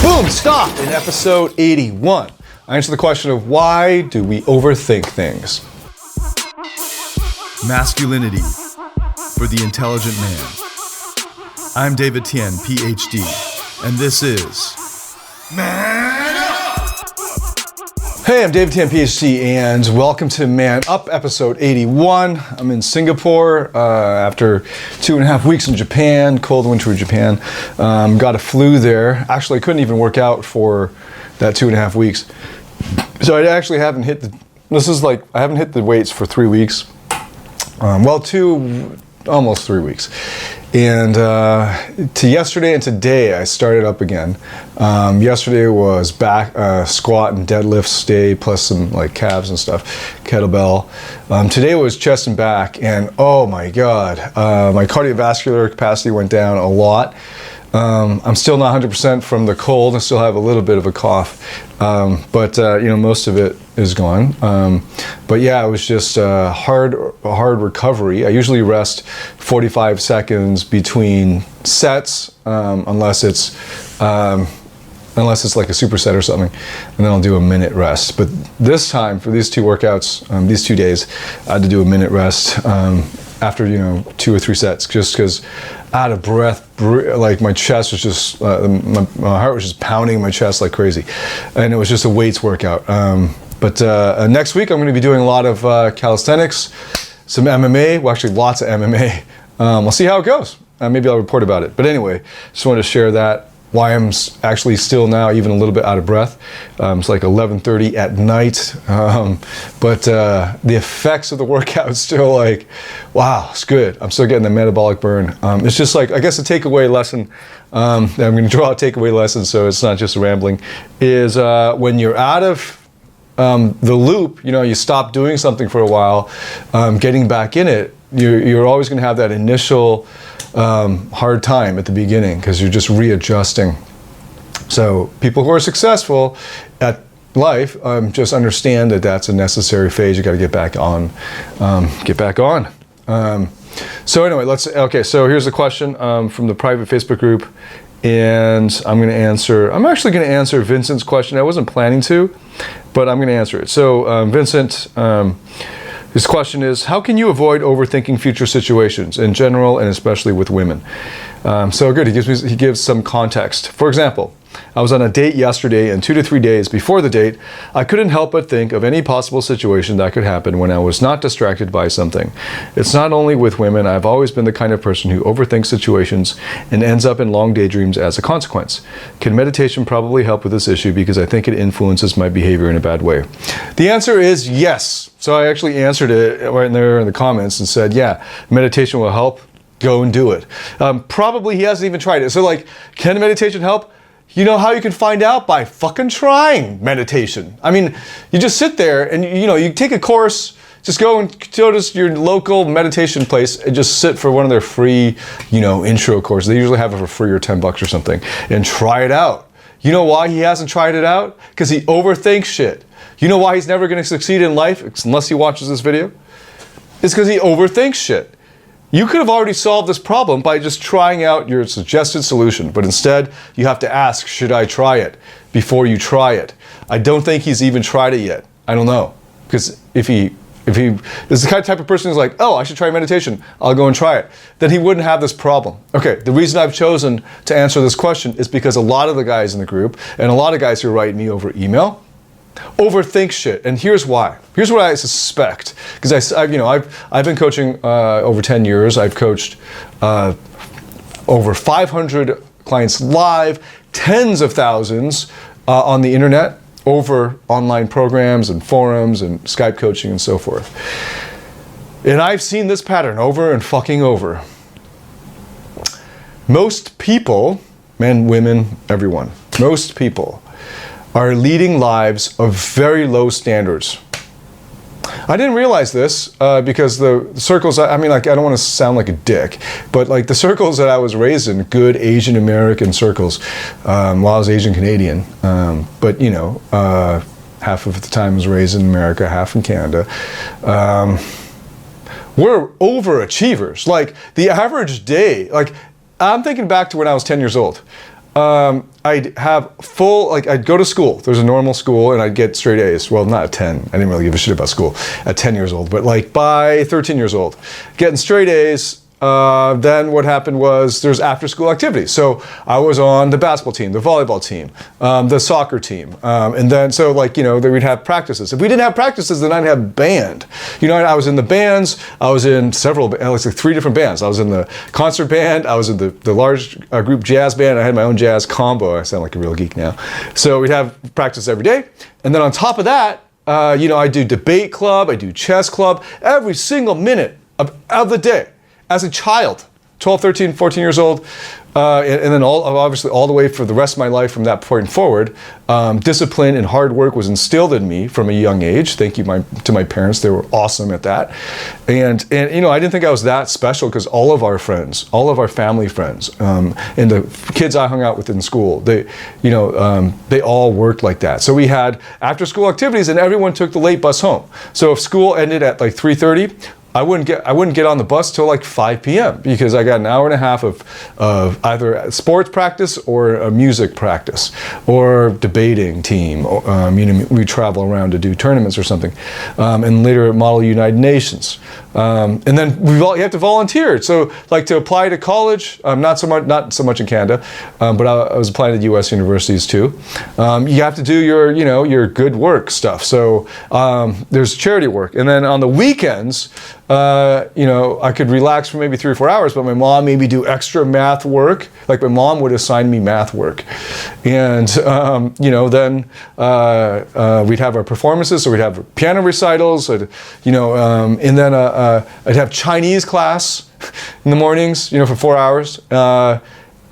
Boom, stop in episode 81. I answer the question of why do we overthink things? Masculinity for the intelligent man. I'm David Tian, Ph.D., and this is Man Up! Hey, I'm David Tian, Ph.D., and welcome to Man Up, episode 81. I'm in Singapore after 2.5 weeks in Japan, cold winter in Japan. Got a flu there. Actually, I couldn't even work out for that 2.5 weeks. So I actually haven't hit I haven't hit the weights for 3 weeks. Almost 3 weeks. And to yesterday and today, I started up again. Yesterday was back squat and deadlifts day, plus some like calves and stuff, kettlebell. Today was chest and back, and oh my God, my cardiovascular capacity went down a lot. I'm still not 100% from the cold. I still have a little bit of a cough, but most of it is gone. But yeah, it was just a hard recovery. I usually rest 45 seconds between sets, unless it's like a superset or something, and then I'll do a minute rest. But this time, for these two workouts, these 2 days, I had to do a minute rest after 2 or 3 sets, just because out of breath, like my chest was just, my heart was just pounding my chest like crazy, and it was just a weights workout. But next week I'm going to be doing a lot of calisthenics, some MMA, well actually lots of MMA. I'll see how it goes. Maybe I'll report about it. But anyway, just wanted to share that. Why I'm actually still now even a little bit out of breath. It's like 11:30 at night, but the effects of the workout is still like, wow, it's good. I'm still getting the metabolic burn. It's just like, I guess a takeaway lesson, I'm going to draw a takeaway lesson so it's not just rambling, is when you're out of the loop, you stop doing something for a while, getting back in it, you're always going to have that initial hard time at the beginning because you're just readjusting. So people who are successful at life just understand that that's a necessary phase. You got to get back on. So anyway, so here's the question from the private Facebook group, and I'm actually going to answer Vincent's question. I wasn't planning to, but I'm going to answer it. So Vincent, his question is, how can you avoid overthinking future situations in general and especially with women? So good, he gives some context. For example, I was on a date yesterday, and 2 to 3 days before the date, I couldn't help but think of any possible situation that could happen when I was not distracted by something. It's not only with women. I've always been the kind of person who overthinks situations and ends up in long daydreams as a consequence. Can meditation probably help with this issue because I think it influences my behavior in a bad way? The answer is yes. So I actually answered it right there in the comments and said, yeah, meditation will help. Go and do it. Probably he hasn't even tried it. So like, can meditation help? You know how you can find out? By fucking trying meditation. I mean, you just sit there and you take a course, just go to your local meditation place and just sit for one of their free, intro courses. They usually have it for free or $10 or something, and try it out. You know why he hasn't tried it out? Because he overthinks shit. You know why he's never going to succeed in life unless he watches this video? It's because he overthinks shit. You could have already solved this problem by just trying out your suggested solution, but instead you have to ask, should I try it, before you try it. I don't think he's even tried it yet. I don't know. Because if he is the kind of type of person who's like, oh, I should try meditation, I'll go and try it, then he wouldn't have this problem. Okay, the reason I've chosen to answer this question is because a lot of the guys in the group, and a lot of guys who write me over email, overthink shit, and here's why. Here's what I suspect, because I've been coaching over 10 years. I've coached over 500 clients live, tens of thousands on the internet, over online programs and forums and Skype coaching and so forth. And I've seen this pattern over and fucking over. Most people, men, women, everyone, most people are leading lives of very low standards. I didn't realize this because the circles, I don't want to sound like a dick, but like the circles that I was raised in, good Asian American circles, while I was Asian Canadian, but half of the time I was raised in America, half in Canada, we're overachievers. Like the average day, like I'm thinking back to when I was 10 years old. I'd have full, like I'd go to school. There's a normal school and I'd get straight A's. Well, not at 10. I didn't really give a shit about school at 10 years old, but like by 13 years old, getting straight A's. Then what happened was there's after school activities. So I was on the basketball team, the volleyball team, the soccer team. And then, so like, you know, then we'd have practices. If we didn't have practices, then I'd have band. You know, I was in the bands. I was in several, like 3 different bands. I was in the concert band. I was in the large group jazz band. I had my own jazz combo. I sound like a real geek now. So we'd have practice every day. And then on top of that, you know, I do debate club. I do chess club every single minute of the day. As a child, 12, 13, 14 years old, and then obviously all the way for the rest of my life from that point forward, discipline and hard work was instilled in me from a young age. Thank you to my parents. They were awesome at that. And you know, I didn't think I was that special because all of our friends, all of our family friends, and the kids I hung out with in school, they all worked like that. So we had after school activities and everyone took the late bus home. So if school ended at like 3:30, I wouldn't get on the bus till like 5 p.m. because I got an hour and a half of either sports practice or a music practice or debating team. You know, we travel around to do tournaments or something, and later at Model United Nations. And then you have to volunteer. So like to apply to college, not so much in Canada, but I was applying to U.S. universities too. You have to do your good work stuff. So there's charity work, and then on the weekends. You know, I could relax for maybe 3 or 4 hours, but my mom made me do extra math work. Like my mom would assign me math work. And, you know, then we'd have our performances. So we'd have piano recitals, and then I'd have Chinese class in the mornings, you know, for 4 hours.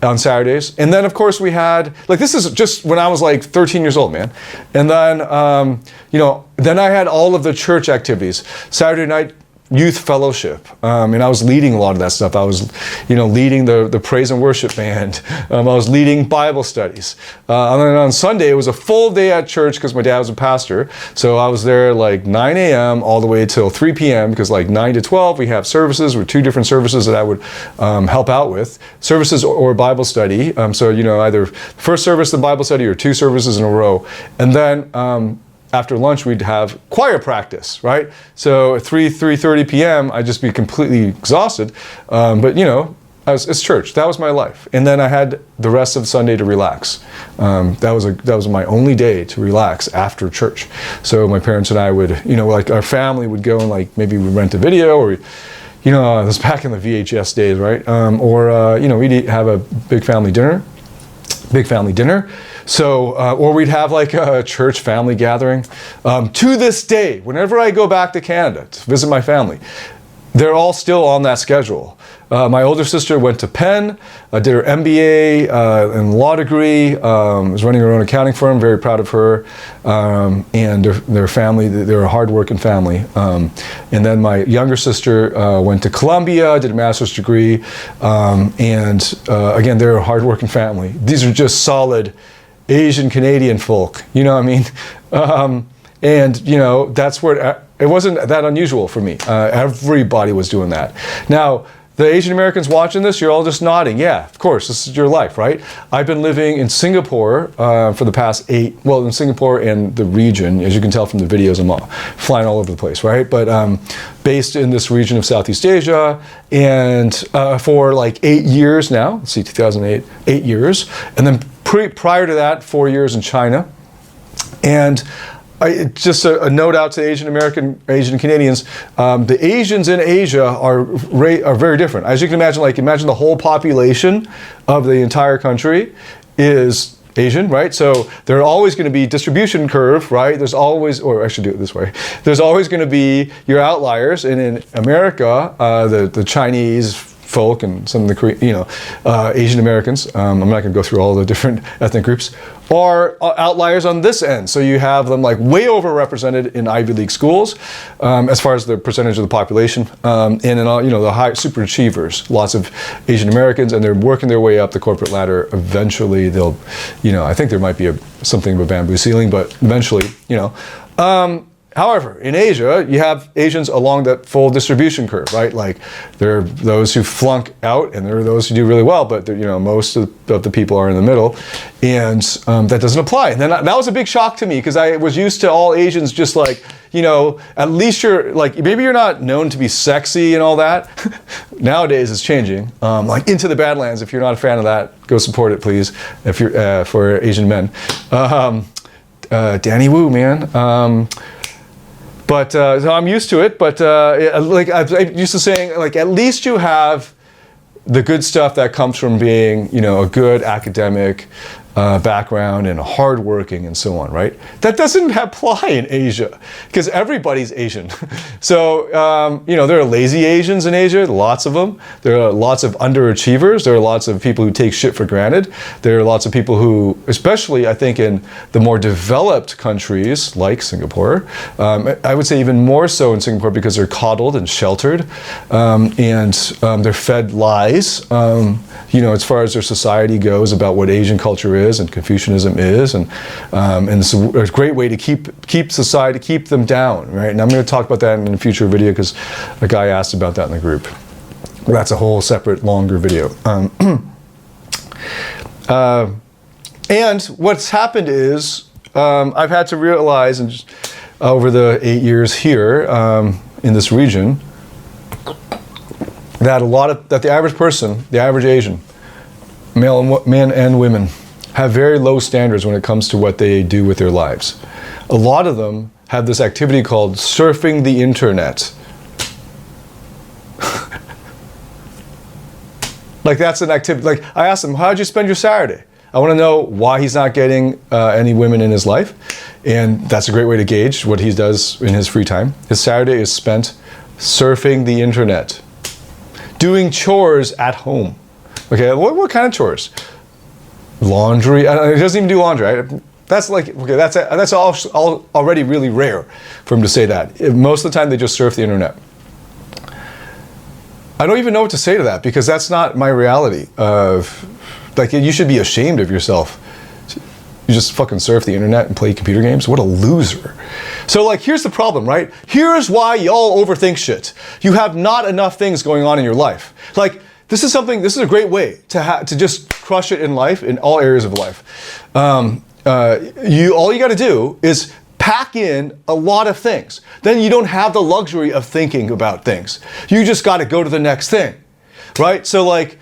On Saturdays. And then of course we had, like this is just when I was like 13 years old, man. And then, then I had all of the church activities. Saturday night, youth fellowship, and I was leading a lot of that stuff. I was, leading the praise and worship band. I was leading Bible studies. And then on Sunday, it was a full day at church because my dad was a pastor. So I was there like 9 a.m. all the way till 3 p.m. because like 9 to 12, we have services with 2 different services that I would help out with. Services or Bible study. So, either first service, the Bible study, or 2 services in a row. And then, after lunch, we'd have choir practice, right? So at 3:30 p.m., I'd just be completely exhausted. But it's church. That was my life. And then I had the rest of Sunday to relax. That was my only day to relax after church. So my parents and I would, like our family would go and like maybe we'd rent a video, or this was back in the VHS days, right? We'd have a big family dinner. So, or we'd have like a church family gathering. To this day, whenever I go back to Canada to visit my family, they're all still on that schedule. My older sister went to Penn, did her MBA and law degree, was running her own accounting firm, very proud of her, and their family, they're a hard-working family. And then my younger sister went to Columbia, did a master's degree, and again, they're a hard-working family. These are just solid Asian Canadian folk, you know what I mean? And that's where it wasn't that unusual for me. Everybody was doing that. Now, the Asian Americans watching this, you're all just nodding. Yeah, of course, this is your life, right? I've been living in Singapore for the past in Singapore and the region, as you can tell from the videos, I'm flying all over the place, right? But based in this region of Southeast Asia, and for like 8 years now, let's see, 2008, 8 years, and then prior to that, 4 years in China. And just a note out to Asian Canadians, the Asians in Asia are very different. As you can imagine, imagine the whole population of the entire country is Asian, right? So there are always going to be distribution curve, right? There's always, or I should do it this way. There's always going to be your outliers. And in America, the Chinese folk and some of the Asian Americans, I'm not going to go through all the different ethnic groups, are outliers on this end. So you have them like way overrepresented in Ivy League schools as far as the percentage of the population, and in the high super achievers, lots of Asian Americans, and they're working their way up the corporate ladder. Eventually they'll, I think there might be something of a bamboo ceiling, but eventually, However, in Asia, you have Asians along that full distribution curve, right? Like there are those who flunk out and there are those who do really well, but most of the people are in the middle, and that doesn't apply. And then that was a big shock to me because I was used to all Asians just like, at least you're like, maybe you're not known to be sexy and all that. Nowadays it's changing. Like Into the Badlands, if you're not a fan of that, go support it, please, if you're for Asian men. Danny Wu, man. But so I'm used to it. But like I'm used to saying, like at least you have the good stuff that comes from being, a good academic background and hardworking and so on, right? That doesn't apply in Asia because everybody's Asian. So, there are lazy Asians in Asia, lots of them. There are lots of underachievers. There are lots of people who take shit for granted. There are lots of people who, especially I think in the more developed countries like Singapore, I would say even more so in Singapore because they're coddled and sheltered, and they're fed lies, as far as their society goes about what Asian culture is and Confucianism is, and it's a great way to keep society, keep them down, right? And I'm going to talk about that in a future video because a guy asked about that in the group. That's a whole separate, longer video. And what's happened is I've had to realize, and over the 8 years here in this region, that the average person, the average Asian, men and women, have very low standards when it comes to what they do with their lives. A lot of them have this activity called surfing the internet. Like that's an activity. Like I asked him, how'd you spend your Saturday? I want to know why he's not getting any women in his life. And that's a great way to gauge what he does in his free time. His Saturday is spent surfing the internet, doing chores at home. Okay, what kind of chores? Laundry. He doesn't even do laundry. Right? That's like, okay, that's all already really rare for him to say that. Most of the time they just surf the internet. I don't even know what to say to that because that's not my reality. Like you should be ashamed of yourself. You just fucking surf the internet and play computer games? What a loser. So like, here's the problem, right? Here's why y'all overthink shit. You have not enough things going on in your life. Like, this is a great way to just crush it in life, in all areas of life. All you got to do is pack in a lot of things. Then you don't have the luxury of thinking about things. You just got to go to the next thing, right? So like,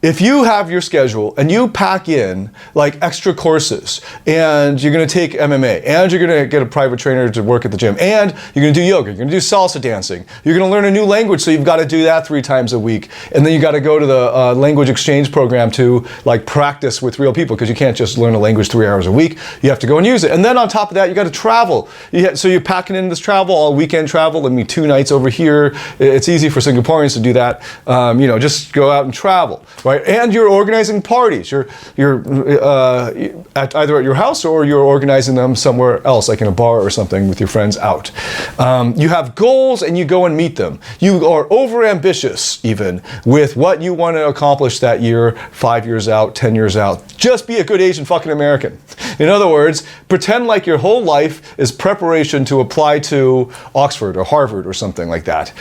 if you have your schedule and you pack in like extra courses and you're going to take MMA and you're going to get a private trainer to work at the gym and you're going to do yoga, you're going to do salsa dancing, you're going to learn a new language, so you've got to do that 3 times a week, and then you got to go to the language exchange program to like practice with real people because you can't just learn a language 3 hours a week. You have to go and use it. And then on top of that, you got to travel. So you're packing in this travel, all weekend travel, 2 nights over here. It's easy for Singaporeans to do that. Just go out and travel, right? And you're organizing parties. You're either at your house or you're organizing them somewhere else, like in a bar or something with your friends out. You have goals and you go and meet them. You are overambitious even with what you want to accomplish that year, 5 years out, 10 years out. Just be a good Asian fucking American. In other words, pretend like your whole life is preparation to apply to Oxford or Harvard or something like that.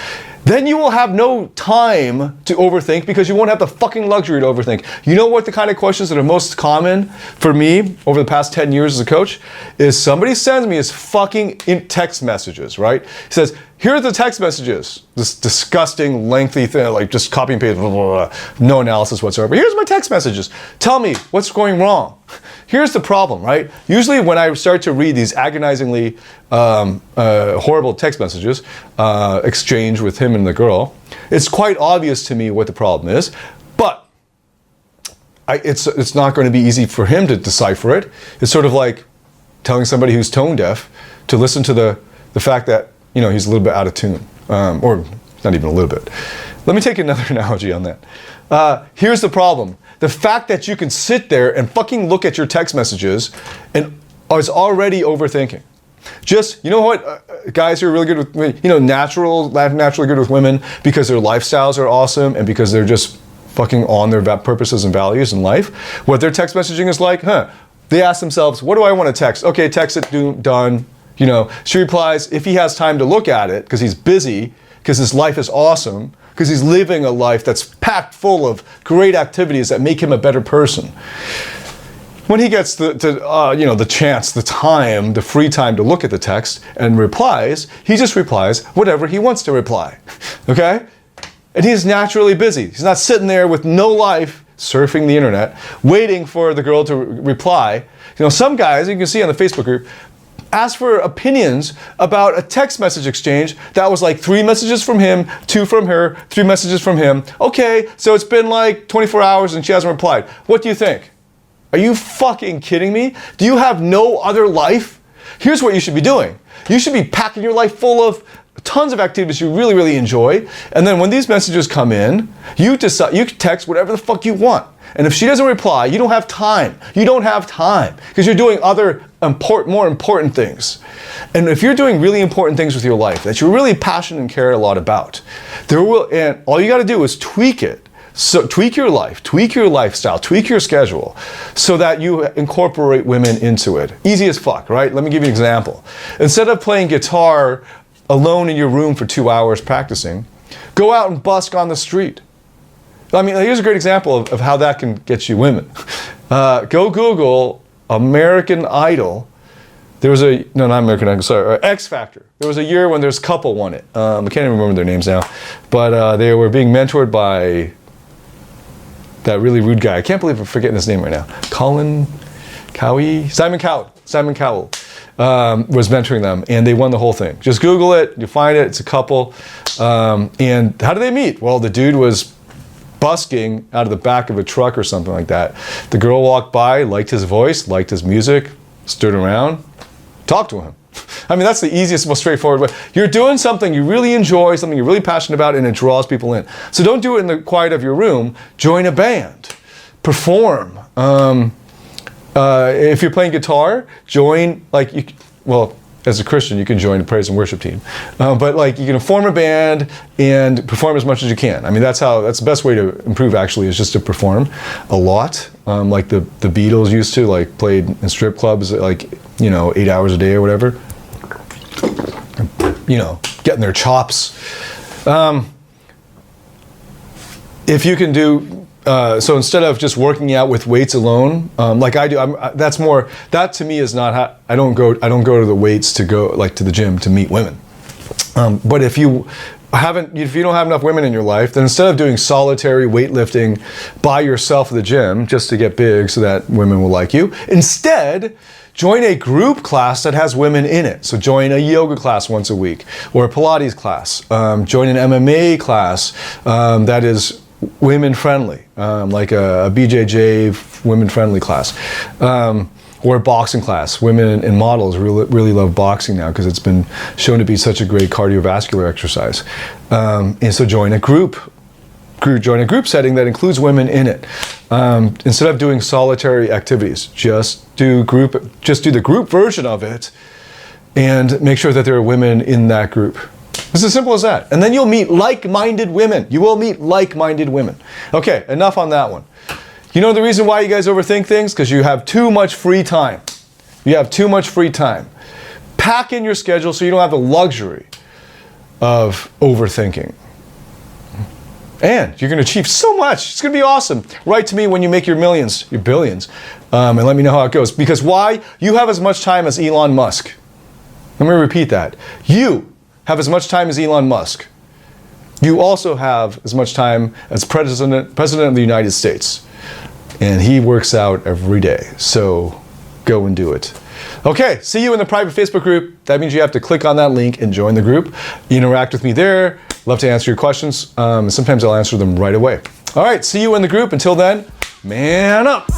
Then you will have no time to overthink because you won't have the fucking luxury to overthink. You know what the kind of questions that are most common for me over the past 10 years as a coach is somebody sends me his fucking text messages, right? He says, here are the text messages. This disgusting, lengthy thing, like just copy and paste, blah, blah, blah, no analysis whatsoever. Here's my text messages. Tell me what's going wrong. Here's the problem, right? Usually when I start to read these agonizingly horrible text messages exchanged with him and the girl, it's quite obvious to me what the problem is, but it's not going to be easy for him to decipher it. It's sort of like telling somebody who's tone deaf to listen to the fact that he's a little bit out of tune, or not even a little bit. Let me take another analogy on that. Here's the problem. The fact that you can sit there and fucking look at your text messages and is already overthinking. Just, you know what, guys who are really good with, naturally good with women because their lifestyles are awesome and because they're just fucking on their purposes and values in life. What their text messaging is like, they ask themselves, what do I want to text? Okay, text it, done. You know, she replies if he has time to look at it because he's busy, because his life is awesome, because he's living a life that's packed full of great activities that make him a better person. When he gets the chance, the time, the free time to look at the text and replies, he just replies whatever he wants to reply, okay? And he's naturally busy. He's not sitting there with no life, surfing the internet, waiting for the girl to reply. You know, some guys, you can see on the Facebook group, ask for opinions about a text message exchange that was like 3 messages from him, 2 from her, 3 messages from him. Okay, so it's been like 24 hours and she hasn't replied. What do you think? Are you fucking kidding me? Do you have no other life? Here's what you should be doing. You should be packing your life full of tons of activities you really, really enjoy. And then when these messages come in, you decide, you text whatever the fuck you want. And if she doesn't reply, you don't have time. You don't have time because you're doing other more important things. And if you're doing really important things with your life that you're really passionate and care a lot about, and all you got to do is tweak it. So tweak your life, tweak your lifestyle, tweak your schedule so that you incorporate women into it. Easy as fuck, right? Let me give you an example. Instead of playing guitar alone in your room for 2 hours practicing, go out and busk on the street. I mean, here's a great example of how that can get you women. Go Google American Idol. There was not American Idol, sorry, X Factor. There was a year when there's a couple won it. I can't even remember their names now. But they were being mentored by that really rude guy. I can't believe I'm forgetting his name right now. Simon Cowell. Simon Cowell was mentoring them, and they won the whole thing. Just Google it, you find it, it's a couple. And how did they meet? Well, the dude was busking out of the back of a truck or something like that. The girl walked by, liked his voice, liked his music, stood around, talked to him. I mean, that's the easiest, most straightforward way. You're doing something you really enjoy, something you're really passionate about, and it draws people in. So don't do it in the quiet of your room. Join a band. Perform. If you're playing guitar, join, as a Christian, you can join the praise and worship team. But you can form a band and perform as much as you can. I mean, that's the best way to improve, actually, is just to perform a lot. Like the Beatles used to, played in strip clubs, 8 hours a day or whatever. Getting their chops. If you can do, so instead of just working out with weights alone, like I do, that to me is not how, I don't go to the weights to go, to the gym to meet women. But if you don't have enough women in your life, then instead of doing solitary weightlifting by yourself at the gym just to get big so that women will like you, instead, join a group class that has women in it. So join a yoga class once a week, or a Pilates class. Join an MMA class that is women-friendly, like a BJJ women-friendly class. Or a boxing class. Women and models really love boxing now because it's been shown to be such a great cardiovascular exercise. And so join a group setting that includes women in it. Instead of doing solitary activities, just do the group version of it and make sure that there are women in that group. It's as simple as that. And then you'll meet like-minded women. You will meet like-minded women. Okay, enough on that one. You know the reason why you guys overthink things? Because you have too much free time. You have too much free time. Pack in your schedule so you don't have the luxury of overthinking. And you're going to achieve so much. It's going to be awesome. Write to me when you make your millions, your billions, and let me know how it goes. Because why? You have as much time as Elon Musk. Let me repeat that. You have as much time as Elon Musk. You also have as much time as President of the United States. And he works out every day. So go and do it. Okay, see you in the private Facebook group. That means you have to click on that link and join the group. Interact with me there. Love to answer your questions. Sometimes I'll answer them right away. All right, see you in the group. Until then, man up.